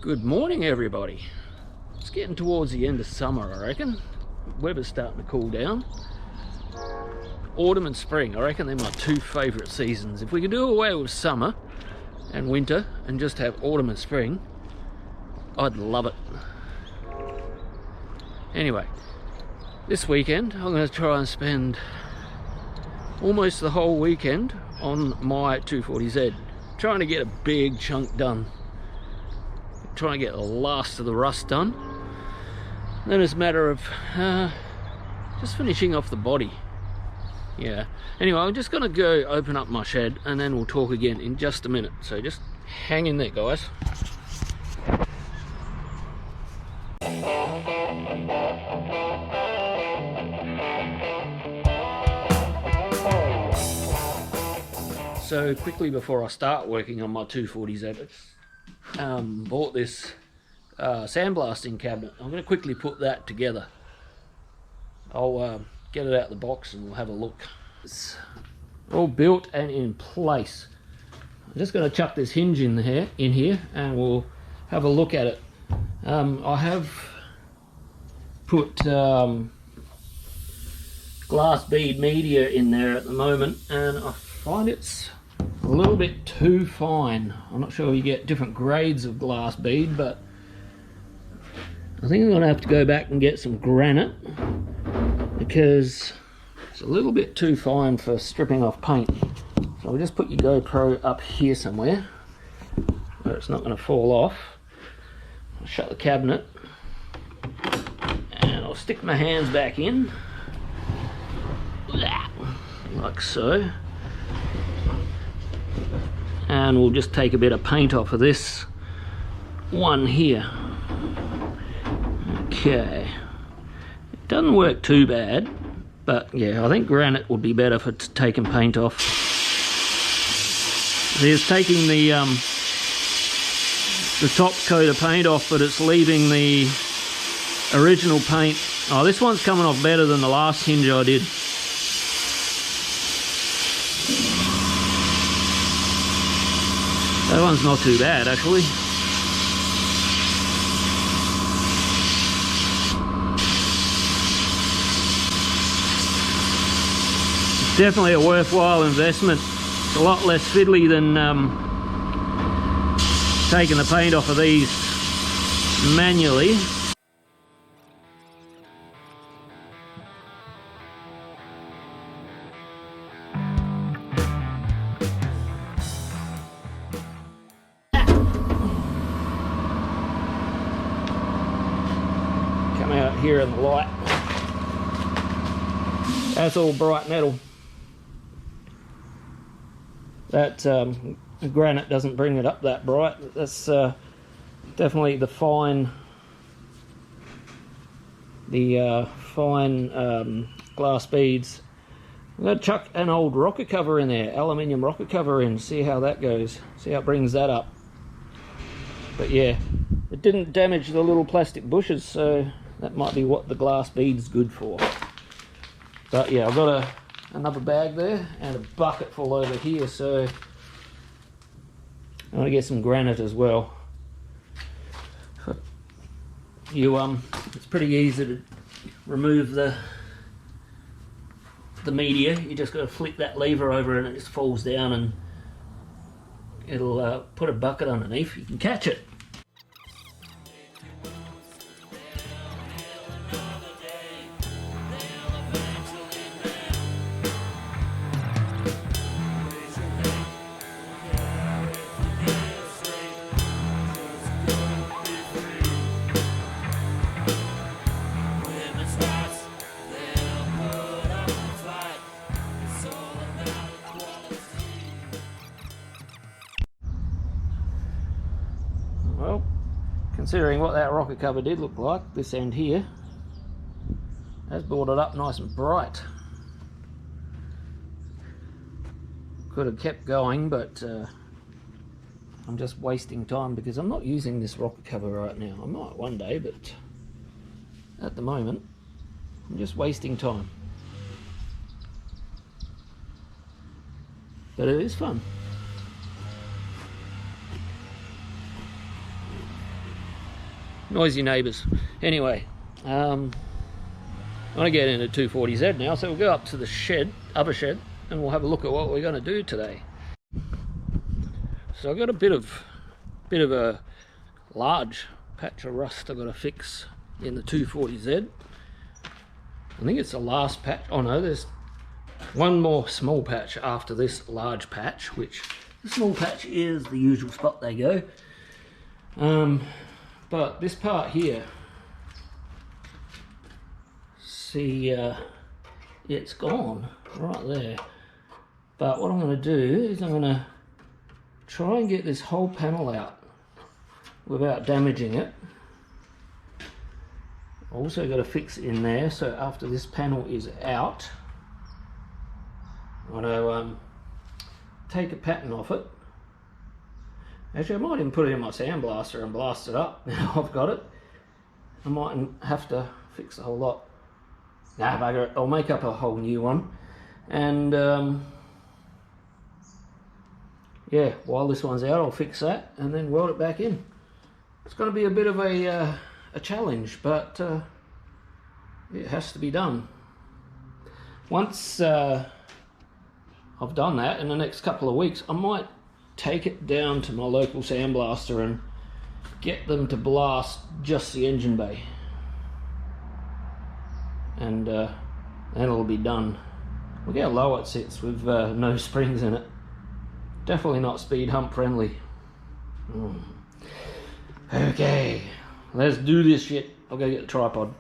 Good morning, everybody. It's getting towards the end of summer, I reckon. Weather's starting to cool down. Autumn and spring, I reckon they're my two favourite seasons. If we could do away with summer and winter and just have autumn and spring, I'd love it. Anyway, this weekend I'm going to try and spend almost the whole weekend on my 240Z, trying to get a big chunk done, trying to get the last of the rust done. Then it's a matter of just finishing off the body. Yeah, anyway, I'm just gonna go open up my shed and then we'll talk again in just a minute, so just hang in there, guys. So quickly before I start working on my 240Z, bought this sandblasting cabinet. I'm going to quickly put that together. I'll get it out of the box and we'll have a look. It's all built and in place. I'm just going to chuck this hinge in here and we'll have a look at it. I have put glass bead media in there at the moment, and I find it's a little bit too fine. I'm not sure if you get different grades of glass bead, but I think I'm going to have to go back and get some granite because it's a little bit too fine for stripping off paint. So I'll just put your GoPro up here somewhere where it's not going to fall off. I'll shut the cabinet and I'll stick my hands back in like so. And we'll just take a bit of paint off of this one here. Okay, it doesn't work too bad, but yeah, I think granite would be better for taking paint off. It's taking the top coat of paint off, but it's leaving the original paint. Oh, this one's coming off better than the last hinge I did. That one's not too bad, actually. It's definitely a worthwhile investment. It's a lot less fiddly than taking the paint off of these manually. Out here in the light, that's all bright metal. That granite doesn't bring it up that bright. That's definitely the fine glass beads. I'm going to chuck an old rocker cover in there, aluminium rocker cover in, see how that goes, see how it brings that up. But yeah, it didn't damage the little plastic bushes, so that might be what the glass bead's good for. But yeah, I've got another bag there and a bucket full over here, so I'm gonna get some granite as well. It's pretty easy to remove the media. You just got to flick that lever over and it just falls down, and it'll put a bucket underneath. You can catch it. Well, considering what that rocker cover did look like, this end here has brought it up nice and bright. Could have kept going, but I'm just wasting time because I'm not using this rocker cover right now. I might one day, but at the moment I'm just wasting time. But it is fun. Noisy neighbours. Anyway, I'm going to get into 240Z now, so we'll go up to the shed, other shed, and we'll have a look at what we're going to do today. So I've got a bit of a large patch of rust I've got to fix in the 240Z. I think it's the last patch. Oh no, there's one more small patch after this large patch, which the small patch is the usual spot they go. But this part here, see, it's gone right there. But what I'm going to do is I'm going to try and get this whole panel out without damaging it. Also got to fix it in there, so after this panel is out, I'm going to take a pattern off it. Actually, I might even put it in my sandblaster and blast it up. Now I've got it. I mightn't have to fix the whole lot. Nah, bugger it. I'll make up a whole new one. And yeah, while this one's out, I'll fix that and then weld it back in. It's going to be a bit of a challenge, but it has to be done. Once I've done that, in the next couple of weeks, I might take it down to my local sandblaster and get them to blast just the engine bay, and then it'll be done. Look how low it sits with no springs in it. Definitely not speed hump friendly. Okay, let's do this shit. I'll go get the tripod.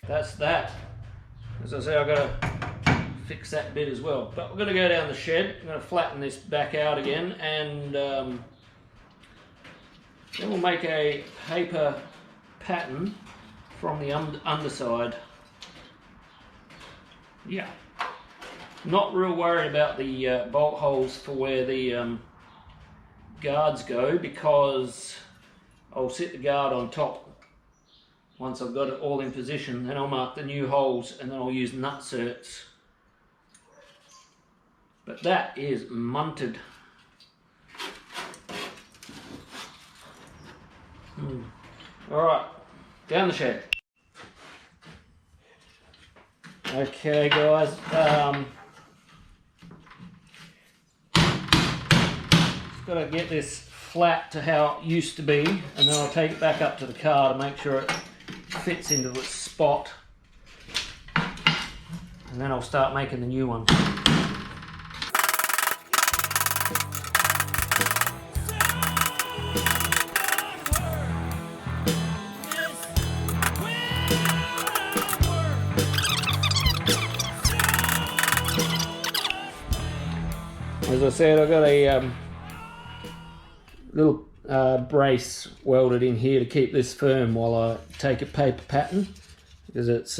That's that. As I say, I've got to fix that bit as well. But we're going to go down the shed. I'm going to flatten this back out again, and then we'll make a paper pattern from the underside. Yeah. Not real worried about the bolt holes for where the guards go, because I'll sit the guard on top. Once I've got it all in position, then I'll mark the new holes and then I'll use nut certs. But that is munted. Alright, down the shed. Okay guys, just got to get this flat to how it used to be, and then I'll take it back up to the car to make sure it fits into its spot, and then I'll start making the new one. As I said, I've got a little brace welded in here to keep this firm while I take a paper pattern, because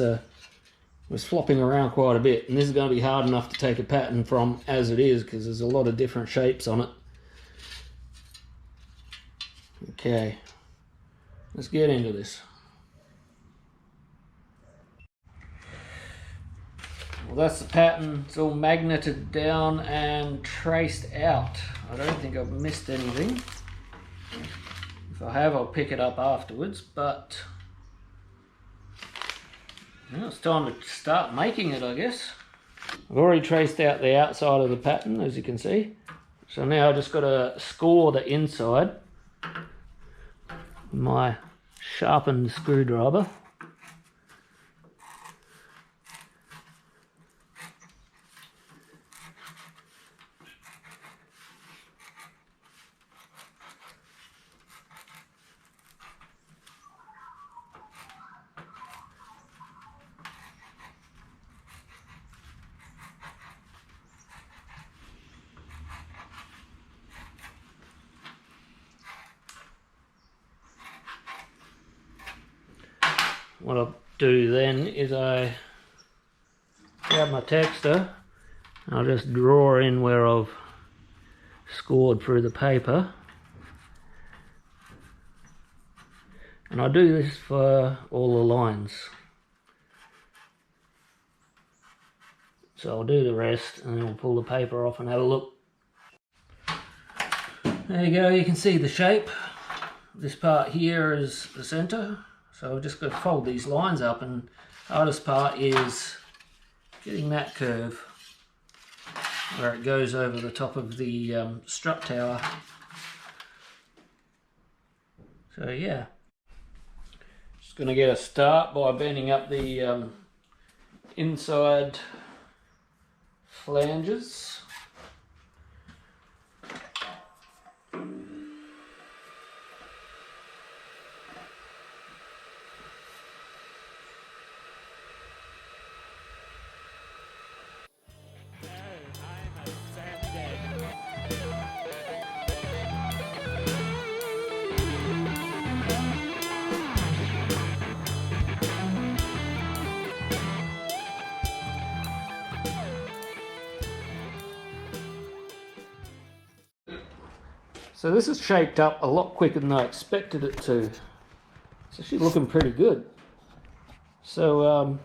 was flopping around quite a bit, and this is going to be hard enough to take a pattern from as it is, because there's a lot of different shapes on it. Okay, let's get into this. Well, that's the pattern. It's all magneted down and traced out. I don't think I've missed anything. If I have, I'll pick it up afterwards, but now it's time to start making it, I guess. I've already traced out the outside of the pattern, as you can see. So now I just got to score the inside with my sharpened screwdriver. What I'll do then is I grab my texter, and I'll just draw in where I've scored through the paper. And I do this for all the lines. So I'll do the rest and then we'll pull the paper off and have a look. There you go, you can see the shape. This part here is the center. So I've just got to fold these lines up, and the hardest part is getting that curve where it goes over the top of the strut tower. So yeah, just going to get a start by bending up the inside flanges. So this is shaped up a lot quicker than I expected it to. It's actually looking pretty good. So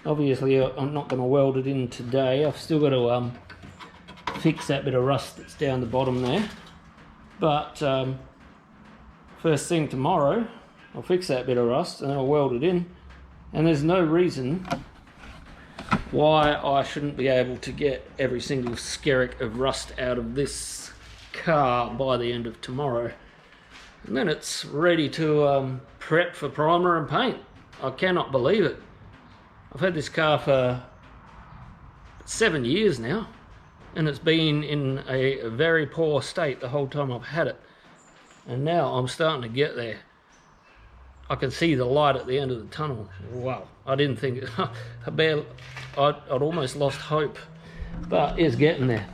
obviously I'm not going to weld it in today. I've still got to fix that bit of rust that's down the bottom there. But first thing tomorrow, I'll fix that bit of rust and then I'll weld it in. And there's no reason why I shouldn't be able to get every single skerrick of rust out of this car by the end of tomorrow. And then it's ready to prep for primer and paint. I cannot believe it. I've had this car for 7 years now, and it's been in a very poor state the whole time I've had it. And now I'm starting to get there. I can see the light at the end of the tunnel. Wow, I didn't think I'd almost lost hope, but it's getting there.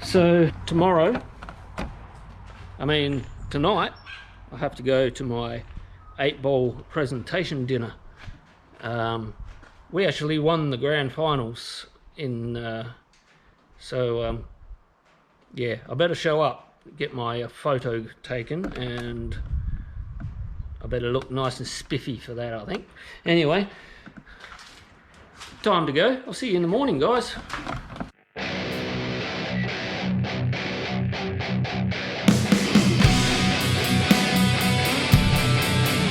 So tomorrow, tonight, I have to go to my 8-ball presentation dinner. We actually won the grand finals in, yeah, I better show up, get my photo taken, and I better look nice and spiffy for that, I think. Anyway, time to go. I'll see you in the morning, guys.